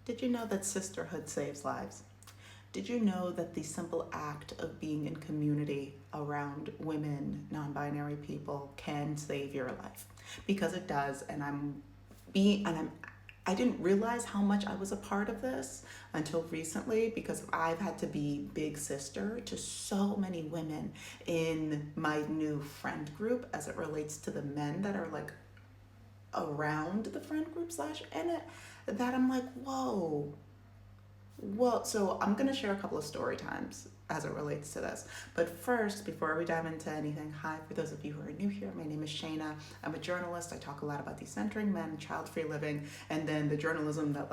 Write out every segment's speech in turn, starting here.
Did you know that sisterhood saves lives? Did you know that the simple act of being in community around women, non-binary people can save your life? Because it does, and I didn't realize how much I was a part of this until recently, because I've had to be big sister to so many women in my new friend group as it relates to the men that are like around the friend group slash in it, that I'm like, whoa. Well, so I'm going to share a couple of story times as it relates to this. But first, before we dive into anything, hi, for those of you who are new here, my name is Shayna. I'm a journalist. I talk a lot about decentering men, child-free living, and then the journalism that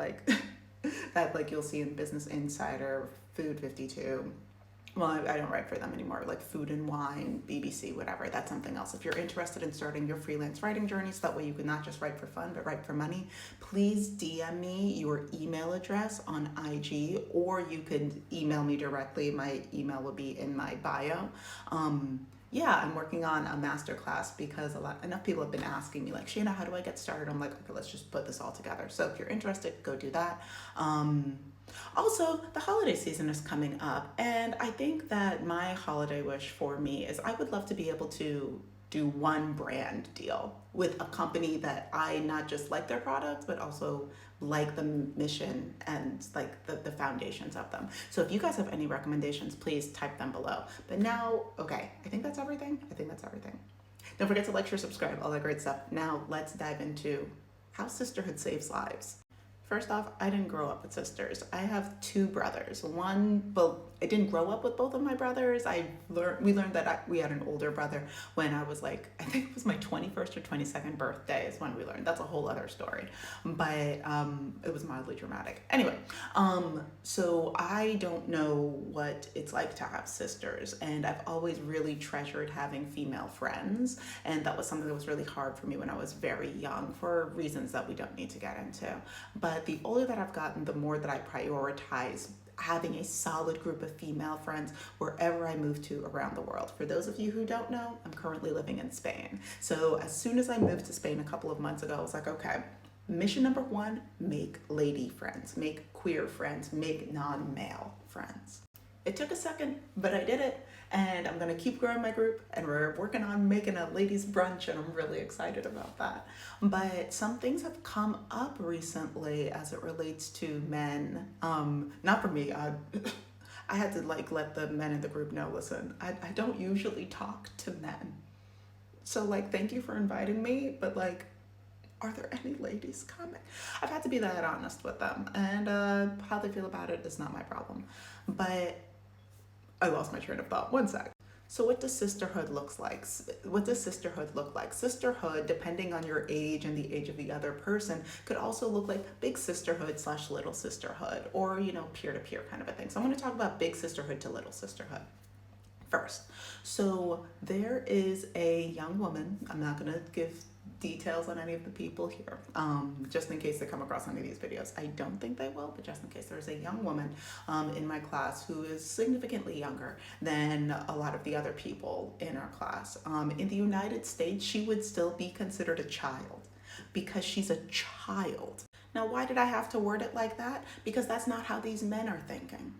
that you'll see in Business Insider, Food 52. Well, I don't write for them anymore, like Food and Wine, BBC, whatever. That's something else. If you're interested in starting your freelance writing journey, so that way you can not just write for fun, but write for money, please DM me your email address on IG, or you can email me directly. My email will be in my bio. Yeah, I'm working on a masterclass because enough people have been asking me like, Shayna, how do I get started? I'm like, okay, let's just put this all together. So if you're interested, go do that. Also, the holiday season is coming up, and I think that my holiday wish for me is I would love to be able to do one brand deal with a company that I not just like their products, but also like the mission and like the foundations of them. So if you guys have any recommendations, please type them below. But now, okay, I think that's everything. Don't forget to like, share, subscribe, all that great stuff. Now let's dive into how sisterhood saves lives. First off, I didn't grow up with sisters. I have two brothers. I didn't grow up with both of my brothers. We learned that we had an older brother when I was like, I think it was my 21st or 22nd birthday is when we learned. That's a whole other story. But it was mildly dramatic. Anyway, so I don't know what it's like to have sisters. And I've always really treasured having female friends. And that was something that was really hard for me when I was very young for reasons that we don't need to get into. But the older that I've gotten, the more that I prioritize having a solid group of female friends wherever I move to around the world. For those of you who don't know, I'm currently living in Spain. So as soon as I moved to Spain a couple of months ago, I was like, okay, mission number one, make lady friends, make queer friends, make non-male friends. It took a second, but I did it, and I'm gonna keep growing my group, and we're working on making a ladies brunch, and I'm really excited about that. But some things have come up recently as it relates to men. Not for me, I had to let the men in the group know, listen, I don't usually talk to men. So thank you for inviting me, but are there any ladies coming? I've had to be that honest with them, and how they feel about it is not my problem. But I lost my train of thought. One sec. So what does sisterhood look like? Sisterhood, depending on your age and the age of the other person, could also look like big sisterhood / little sisterhood, or, peer-to-peer kind of a thing. So I'm going to talk about big sisterhood to little sisterhood first. So there is a young woman. I'm not going to give details on any of the people here, just in case they come across any of these videos. I don't think they will, but just in case. There's a young woman in my class who is significantly younger than a lot of the other people in our class. In the United States, she would still be considered a child because she's a child. Now, why did I have to word it like that? Because that's not how these men are thinking.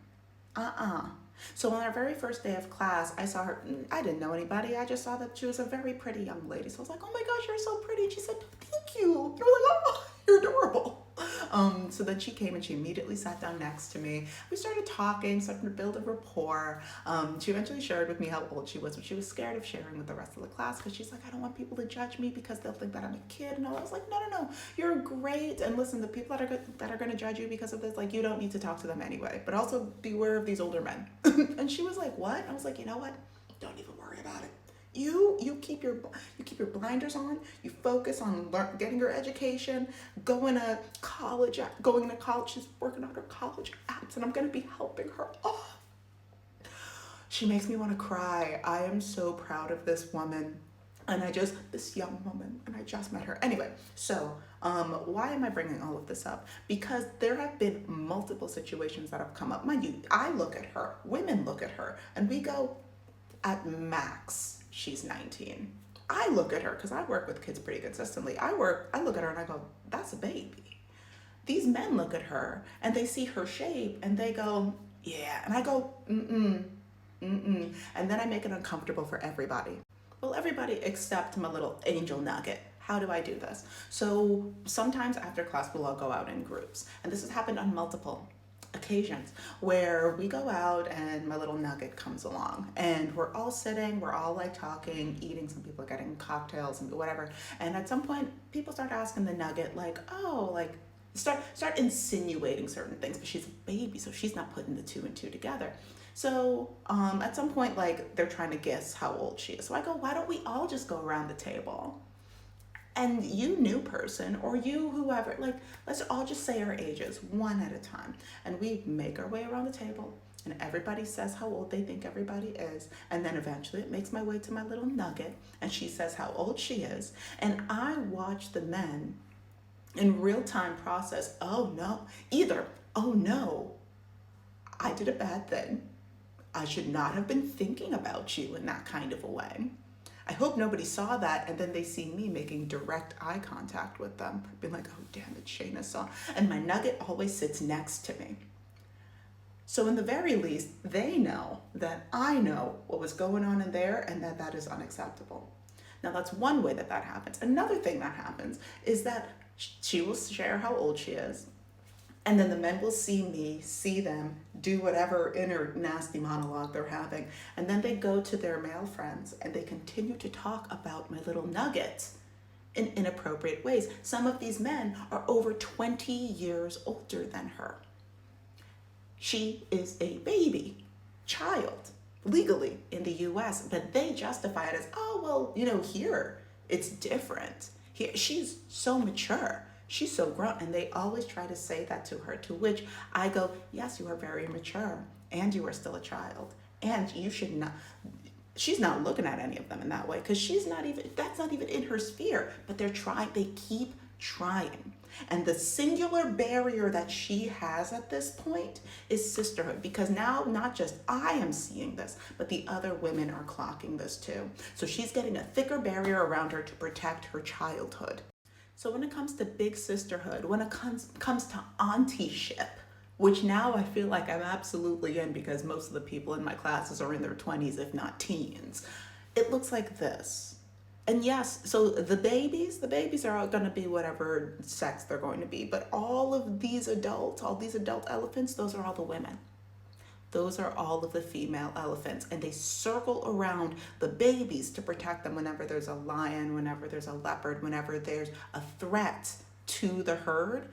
So on our very first day of class, I saw her. I didn't know anybody. I just saw that she was a very pretty young lady. So I was like, oh my gosh, you're so pretty. And she said, thank you. You were like, oh, you're adorable. So then she came and she immediately sat down next to me. We started talking, starting to build a rapport. She eventually shared with me how old she was, but she was scared of sharing with the rest of the class because she's like, I don't want people to judge me because they'll think that I'm a kid. And I was like, no, you're great. And listen, the people that are going to judge you because of this, you don't need to talk to them anyway. But also beware of these older men. And she was like, what? I was like, you know what? Don't even worry about it. You keep your blinders on. You focus on getting your education, going to college. She's working on her college apps, and I'm gonna be helping her. Oh, she makes me want to cry. I am so proud of this woman, and this young woman, and I just met her. Anyway, so why am I bringing all of this up? Because there have been multiple situations that have come up. Mind you, I look at her, women look at her, and we go, at max, she's 19. I look at her, because I work with kids pretty consistently. I look at her and I go, that's a baby. These men look at her and they see her shape and they go, yeah. And I go, mm-mm, mm-mm. And then I make it uncomfortable for everybody. Well, everybody except my little angel nugget. How do I do this? So sometimes after class, we'll all go out in groups. And this has happened on multiple occasions where we go out and my little nugget comes along and we're all sitting, we're all like talking, eating, some people are getting cocktails and whatever. And at some point, people start asking the nugget like, oh, like, start insinuating certain things, but she's a baby, so she's not putting the two and two together. So at some point, like, they're trying to guess how old she is. So I go, why don't we all just go around the table? And you new person or you whoever, like, let's all just say our ages one at a time. And we make our way around the table and everybody says how old they think everybody is. And then eventually it makes my way to my little nugget and she says how old she is. And I watch the men in real time process, oh no, either, oh no, I did a bad thing. I should not have been thinking about you in that kind of a way. I hope nobody saw that and then they see me making direct eye contact with them, being like, oh damn it, Shayna saw. And my nugget always sits next to me. So in the very least, they know that I know what was going on in there and that that is unacceptable. Now that's one way that that happens. Another thing that happens is that she will share how old she is. And then the men will see me, see them, do whatever inner nasty monologue they're having. And then they go to their male friends and they continue to talk about my little nugget in inappropriate ways. Some of these men are over 20 years older than her. She is a baby, child, legally in the US, but they justify it as, oh, well, you know, here it's different. Here, she's so mature. She's so grown, and they always try to say that to her, to which I go, yes, you are very mature, and you are still a child, and you should not, she's not looking at any of them in that way, because she's not even, that's not even in her sphere, but they're trying, they keep trying. And the singular barrier that she has at this point is sisterhood, because now not just I am seeing this, but the other women are clocking this too. So she's getting a thicker barrier around her to protect her childhood. So when it comes to big sisterhood, when it comes to auntie-ship, which now I feel like I'm absolutely in because most of the people in my classes are in their 20s, if not teens, it looks like this. And yes, so the babies are all going to be whatever sex they're going to be, but all of these adults, all these adult elephants, those are all the women. Those are all of the female elephants, and they circle around the babies to protect them whenever there's a lion, whenever there's a leopard, whenever there's a threat to the herd.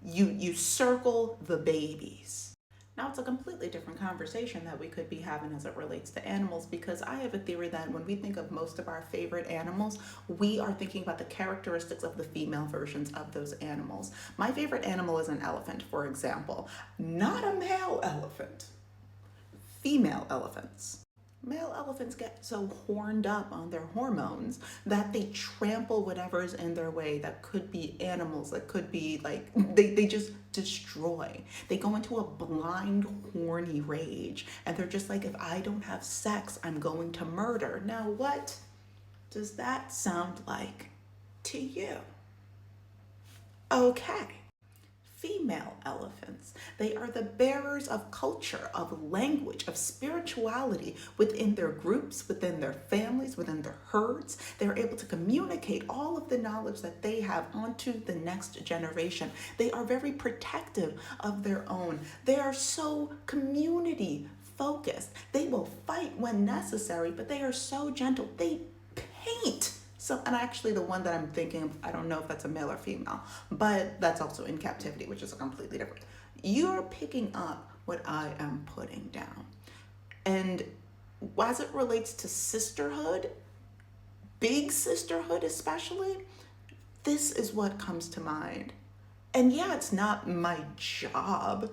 You circle the babies. Now it's a completely different conversation that we could be having as it relates to animals, because I have a theory that when we think of most of our favorite animals, we are thinking about the characteristics of the female versions of those animals. My favorite animal is an elephant, for example. Not a male elephant. Female elephants. Male elephants get so horned up on their hormones that they trample whatever's in their way. That could be animals, that could be like, they just destroy. They go into a blind, horny rage. And they're just like, if I don't have sex, I'm going to murder. Now, what does that sound like to you? Okay. Female elephants. They are the bearers of culture, of language, of spirituality within their groups, within their families, within their herds. They're able to communicate all of the knowledge that they have onto the next generation. They are very protective of their own. They are so community focused. They will fight when necessary, but they are so gentle. They paint. So, and actually the one that I'm thinking of, I don't know if that's a male or female, but that's also in captivity, which is a completely different. You're picking up what I am putting down. And as it relates to sisterhood, big sisterhood especially, this is what comes to mind. And yeah, it's not my job,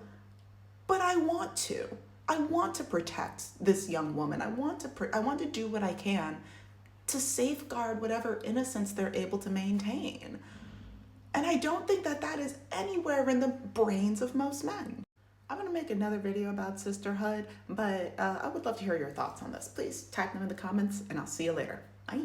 but I want to. I want to protect this young woman. I want to do what I can to safeguard whatever innocence they're able to maintain. And I don't think that that is anywhere in the brains of most men. I'm going to make another video about sisterhood, but I would love to hear your thoughts on this. Please type them in the comments, and I'll see you later. Bye.